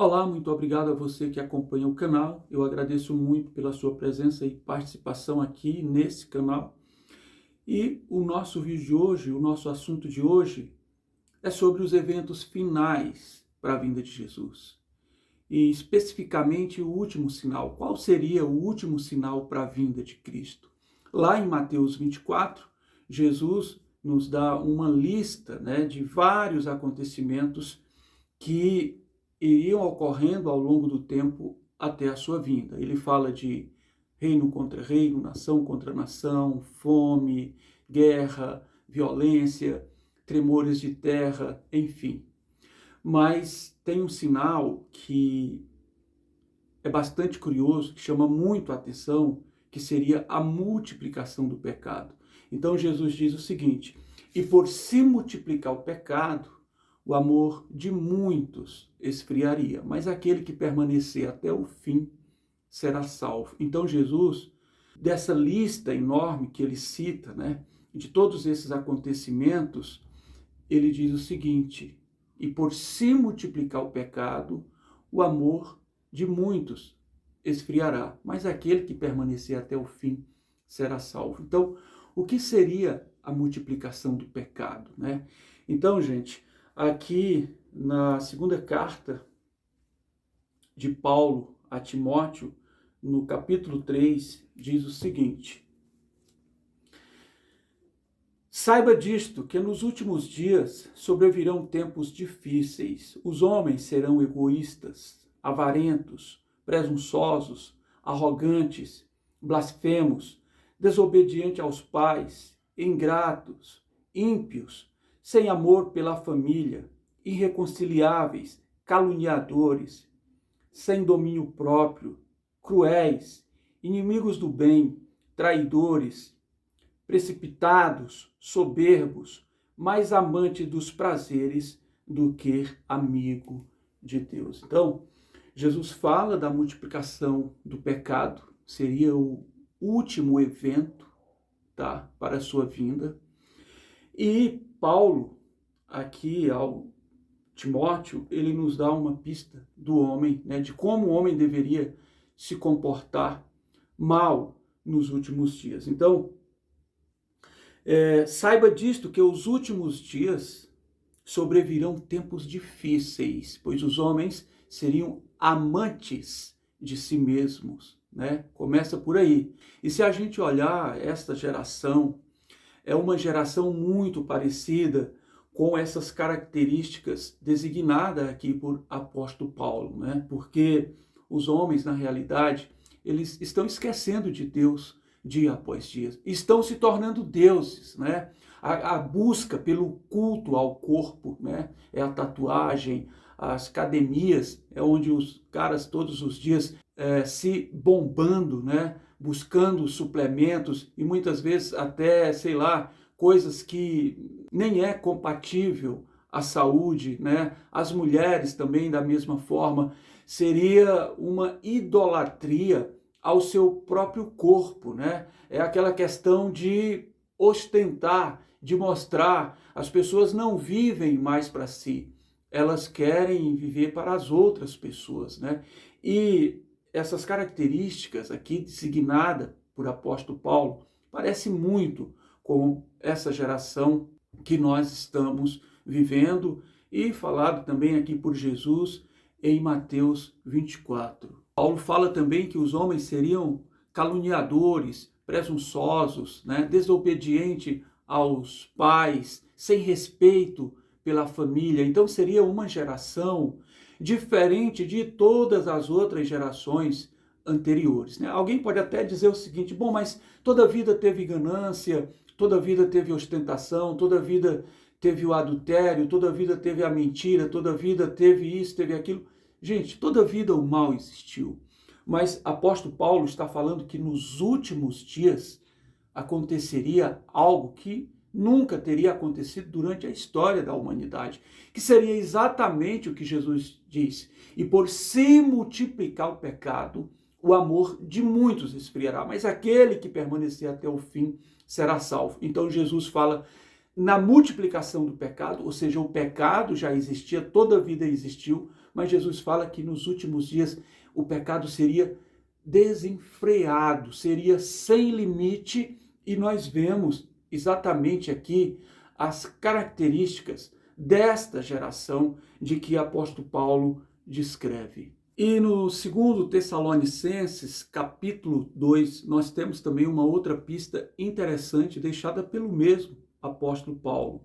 Olá, muito obrigado a você que acompanha o canal. Eu agradeço muito pela sua presença e participação aqui nesse canal. E o nosso vídeo de hoje, o nosso assunto de hoje é sobre os eventos finais para a vinda de Jesus. E especificamente o último sinal. Qual seria o último sinal para a vinda de Cristo? Lá em Mateus 24, Jesus nos dá uma lista, de vários acontecimentos que iriam ocorrendo ao longo do tempo até a sua vinda. Ele fala de reino contra reino, nação contra nação, fome, guerra, violência, tremores de terra, enfim. Mas tem um sinal que é bastante curioso, que chama muito a atenção, que seria a multiplicação do pecado. Então Jesus diz o seguinte: e por se multiplicar o pecado, o amor de muitos esfriaria, mas aquele que permanecer até o fim será salvo. Então Jesus, dessa lista enorme que ele cita, de todos esses acontecimentos, ele diz o seguinte: e por se multiplicar o pecado, o amor de muitos esfriará, mas aquele que permanecer até o fim será salvo. Então, o que seria a multiplicação do pecado, Então, gente, aqui na segunda carta de Paulo a Timóteo, no capítulo 3, diz o seguinte: saiba disto, que nos últimos dias sobrevirão tempos difíceis. Os homens serão egoístas, avarentos, presunçosos, arrogantes, blasfemos, desobedientes aos pais, ingratos, ímpios, sem amor pela família, irreconciliáveis, caluniadores, sem domínio próprio, cruéis, inimigos do bem, traidores, precipitados, soberbos, mais amante dos prazeres do que amigo de Deus. Então, Jesus fala da multiplicação do pecado, seria o último evento, para a sua vinda. E Paulo, aqui ao Timóteo, ele nos dá uma pista do homem, de como o homem deveria se comportar mal nos últimos dias. Então, saiba disto, que os últimos dias sobrevirão tempos difíceis, pois os homens seriam amantes de si mesmos, Começa por aí. E se a gente olhar esta geração, é uma geração muito parecida com essas características designadas aqui por apóstolo Paulo, Porque os homens, na realidade, eles estão esquecendo de Deus dia após dia, estão se tornando deuses, A busca pelo culto ao corpo, É a tatuagem, as academias, é onde os caras todos os dias se bombando, buscando suplementos e muitas vezes até, sei lá, coisas que nem é compatível à saúde, As mulheres também da mesma forma, seria uma idolatria ao seu próprio corpo, É aquela questão de ostentar, de mostrar. As pessoas não vivem mais para si, elas querem viver para as outras pessoas, E essas características aqui designadas por apóstolo Paulo parece muito com essa geração que nós estamos vivendo e falado também aqui por Jesus em Mateus 24. Paulo fala também que os homens seriam caluniadores, presunçosos, desobedientes aos pais, sem respeito pela família. Então seria uma geração diferente de todas as outras gerações anteriores. Alguém pode até dizer o seguinte: bom, mas toda vida teve ganância, toda vida teve ostentação, toda vida teve o adultério, toda vida teve a mentira, toda vida teve isso, teve aquilo. Gente, toda vida o mal existiu. Mas apóstolo Paulo está falando que nos últimos dias aconteceria algo que nunca teria acontecido durante a história da humanidade, que seria exatamente o que Jesus disse: e por se multiplicar o pecado, o amor de muitos esfriará, mas aquele que permanecer até o fim será salvo. Então Jesus fala na multiplicação do pecado, ou seja, o pecado já existia, toda a vida existiu, mas Jesus fala que nos últimos dias o pecado seria desenfreado, seria sem limite, e nós vemos exatamente aqui as características desta geração de que o apóstolo Paulo descreve. E no 2 Tessalonicenses, capítulo 2, nós temos também uma outra pista interessante deixada pelo mesmo apóstolo Paulo.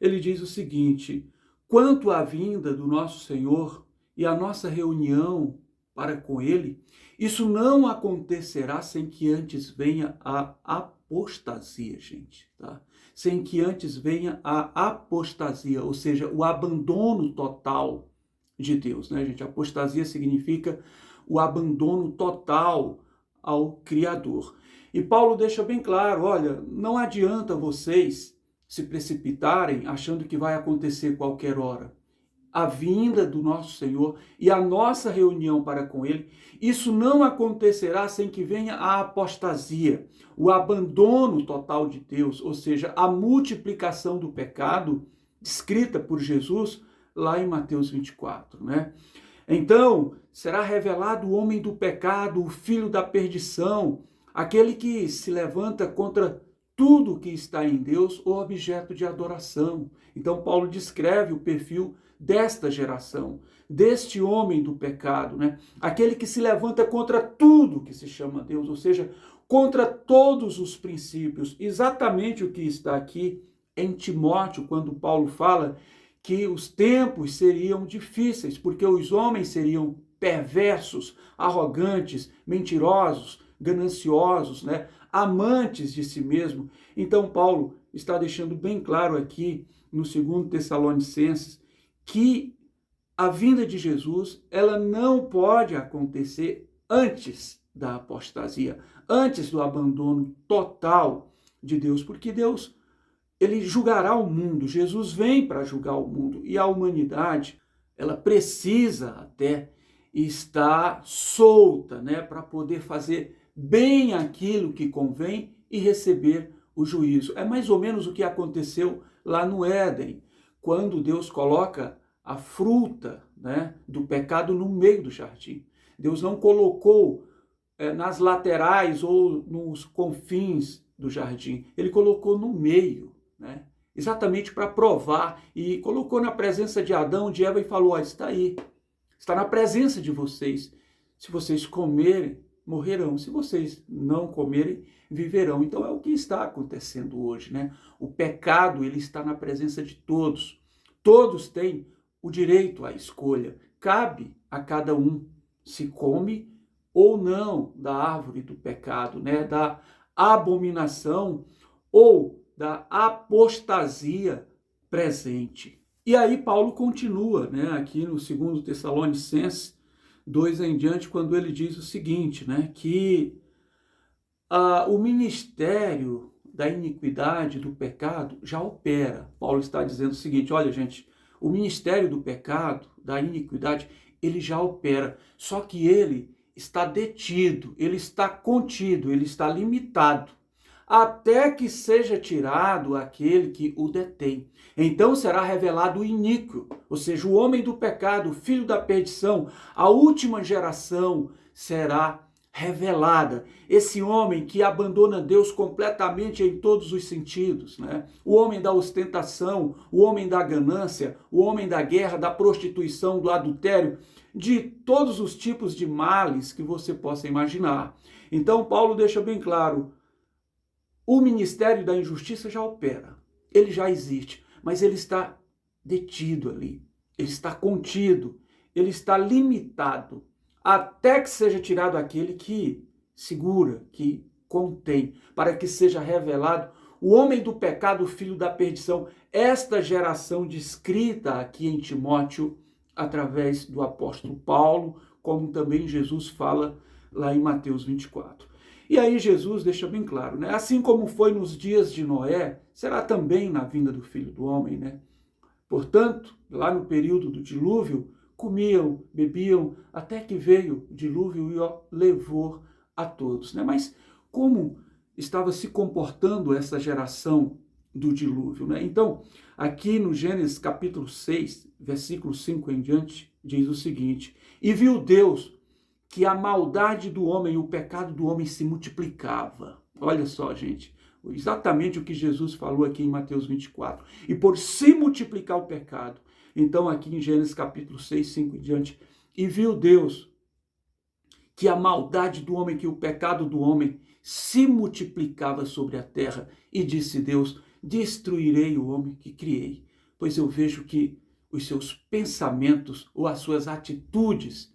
Ele diz o seguinte: quanto à vinda do nosso Senhor e a nossa reunião para com ele, isso não acontecerá sem que antes venha a apostasia, gente, tá? Sem que antes venha a apostasia, ou seja, o abandono total de Deus, né, gente? Apostasia significa o abandono total ao Criador. E Paulo deixa bem claro, olha, não adianta vocês se precipitarem achando que vai acontecer qualquer hora. A vinda do nosso Senhor e a nossa reunião para com ele, isso não acontecerá sem que venha a apostasia, o abandono total de Deus, ou seja, a multiplicação do pecado, descrita por Jesus lá em Mateus 24, né? Então, será revelado o homem do pecado, o filho da perdição, aquele que se levanta contra tudo que está em Deus, o objeto de adoração. Então, Paulo descreve o perfil desta geração, deste homem do pecado, né? Aquele que se levanta contra tudo que se chama Deus, ou seja, contra todos os princípios. Exatamente o que está aqui em Timóteo, quando Paulo fala que os tempos seriam difíceis, porque os homens seriam perversos, arrogantes, mentirosos, gananciosos, né? Amantes de si mesmo. Então Paulo está deixando bem claro aqui no 2 Tessalonicenses que a vinda de Jesus, ela não pode acontecer antes da apostasia, antes do abandono total de Deus, porque Deus, ele julgará o mundo. Jesus vem para julgar o mundo, e a humanidade, ela precisa até estar solta, né, para poder fazer bem aquilo que convém e receber o juízo. É mais ou menos o que aconteceu lá no Éden, quando Deus coloca a fruta, né, do pecado no meio do jardim. Deus não colocou nas laterais ou nos confins do jardim, ele colocou no meio, né, exatamente para provar, e colocou na presença de Adão, de Eva, e falou: está aí, está na presença de vocês. Se vocês comerem, morrerão. Se vocês não comerem, viverão. Então é o que está acontecendo hoje, né? O pecado, ele está na presença de todos. Todos têm o direito à escolha. Cabe a cada um se come ou não da árvore do pecado, né? Da abominação ou da apostasia presente. E aí Paulo continua, né, aqui no 2 Tessalonicenses 2 em diante, quando ele diz o seguinte, né, que o ministério da iniquidade, do pecado, já opera. Paulo está dizendo o seguinte: olha, gente, o ministério do pecado, da iniquidade, ele já opera, só que ele está detido, ele está contido, ele está limitado, até que seja tirado aquele que o detém. Então será revelado o iníquo, ou seja, o homem do pecado, o filho da perdição, a última geração será revelada. Esse homem que abandona Deus completamente em todos os sentidos, né? O homem da ostentação, o homem da ganância, o homem da guerra, da prostituição, do adultério, de todos os tipos de males que você possa imaginar. Então Paulo deixa bem claro: o ministério da injustiça já opera, ele já existe, mas ele está detido ali, ele está contido, ele está limitado, até que seja tirado aquele que segura, que contém, para que seja revelado o homem do pecado, o filho da perdição, esta geração descrita aqui em Timóteo, através do apóstolo Paulo, como também Jesus fala lá em Mateus 24. E aí Jesus deixa bem claro, né? Assim como foi nos dias de Noé, será também na vinda do Filho do Homem, né? Portanto, lá no período do dilúvio, comiam, bebiam, até que veio o dilúvio e levou a todos, né? Mas como estava se comportando essa geração do dilúvio, né? Então, Aqui no Gênesis capítulo 6, versículo 5 em diante, diz o seguinte: E viu Deus que a maldade do homem e o pecado do homem se multiplicava. Olha só, gente, exatamente o que Jesus falou aqui em Mateus 24. E por se multiplicar o pecado, então aqui em Gênesis capítulo 6, 5 em diante, e viu Deus que a maldade do homem, que o pecado do homem se multiplicava sobre a terra, e disse Deus: destruirei o homem que criei, pois eu vejo que os seus pensamentos ou as suas atitudes,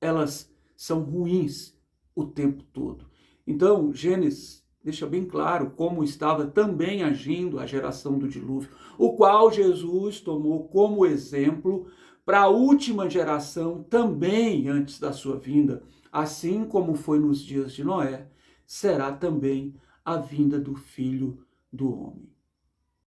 elas são ruins o tempo todo. Então, Gênesis deixa bem claro como estava também agindo a geração do dilúvio, o qual Jesus tomou como exemplo para a última geração também antes da sua vinda. Assim como foi nos dias de Noé, será também a vinda do Filho do Homem.